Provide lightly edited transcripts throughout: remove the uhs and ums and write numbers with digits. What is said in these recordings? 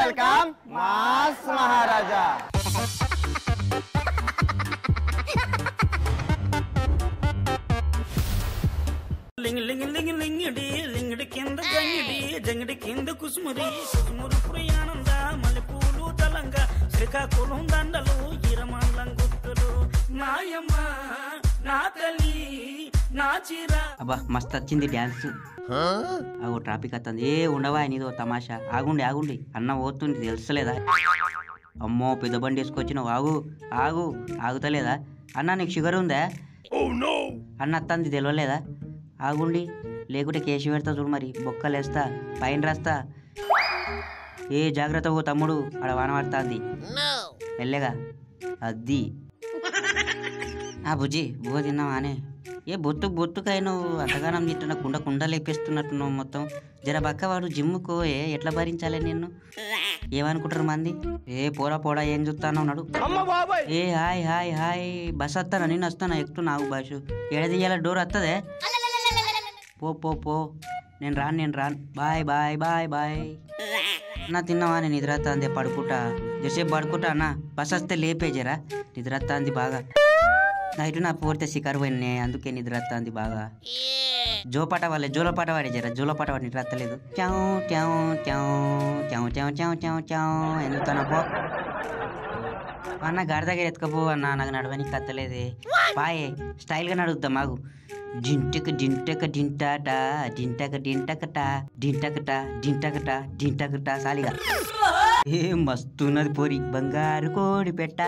Welcome mass మహారాజా. లింగిడి కింద గంగిడి జంగిడి కింద కుసుమురి కుసుమురు ప్రియానంద మల్లెపూలు తలంగా శ్రీకాకుళం దండలు ఇరమండలం గుర్తులు నాయమ్మ నా తల్లి నా చీర. అబ్బా మస్త్ వచ్చింది డ్యాన్స్. అగో ట్రాఫిక్ వస్తుంది. ఏ ఉండవా నీదో తమాషా. ఆగుండి అన్న పోతుంది తెలుసలేదా? అమ్మో పెద్ద బండి వేసుకొచ్చినావు. ఆగుతలేదా అన్న? నీకు షుగర్ ఉందా అన్న? అత్తంది తెలియలేదా? ఆగుండి లేకుంటే కేసు పెడతా చూడు. మరి బొక్కలేస్తా పైన రాస్తా. ఏ జాగ్రత్త ఓ తమ్ముడు, ఆడ వాన పడుతుంది వెళ్ళగా. అద్ది బుజ్జి బో తిన్నావానే? ఏ బొత్తుకై నువ్వు అంతగానం తింటున్నా కుండ లేపేస్తున్నట్టు నువ్వు మొత్తం. జర బక్కవాడు జిమ్ముకో. ఎట్లా భరించాలి నిన్ను? ఏమనుకుంటారు మంది? ఏ పోడా ఏం చూస్తాను అన్నాడు. ఏ హాయ్ బస్ వస్తానా? నేను వస్తానా? ఎక్కువ నాకు బస్సు ఎడదీయాల డోర్ వస్తుందే. పో నేను రాను. బాయ్. నా తిన్నావా? నేను నిద్రతా అందే పడుకుంటా. జసేపు పడుకుంటా అన్న. బస్ వస్తే లేపేజరా. నిద్రతా అంది బాగా. నైట్ నా పోతే షికారు పోయినే, అందుకే నిద్రతా అంది బాగా. జోలపాట వాడే జరా. జోలపాట వాడి నిద్ర అత్తలేదు. ఎందుకన్నా పో అన్న. గాడి దగ్గర ఎత్తుకపో అన్న. నాకు నడవనికి కత్తలేదే. బాయే స్టైల్గా నడుద్దాం మాకు. డింటక డింటకట సాలిగా. ఏ మస్తున్నది పోరి, బంగారు కోడి పెట్ట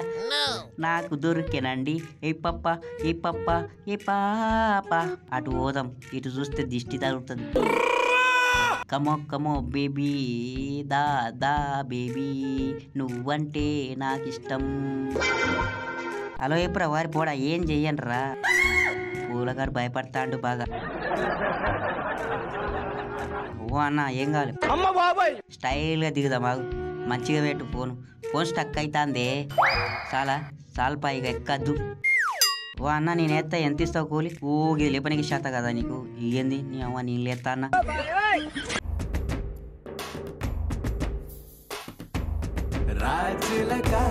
నాకు దొరికేనండి. ఏ పప్ప అటు పోదాం. ఇటు చూస్తే దిష్టి తగులుతుంది. కమో బేబీ దా బేబీ, నువ్వంటే నాకిష్టం. హలో ఎప్పుడా వారి పోడా ఏం చెయ్యండిరా. పూలగాడు భయపడతాడు బాగా. ఓ అన్న ఏం కావాలి? స్టైల్గా దిగుదా మాకు. మంచిగా పెట్టు ఫోన్ స్టక్ అవుతాందే. చాలా పైగా ఎక్కద్దు. ఓ అన్న నేను ఎత్తా. ఎంత ఇస్తావు కూలి? ఊగి లేపనికి శాత కదా నీకు. ఏంది నీ అమ్మ? నేను లేస్తా అన్న. రాజులకా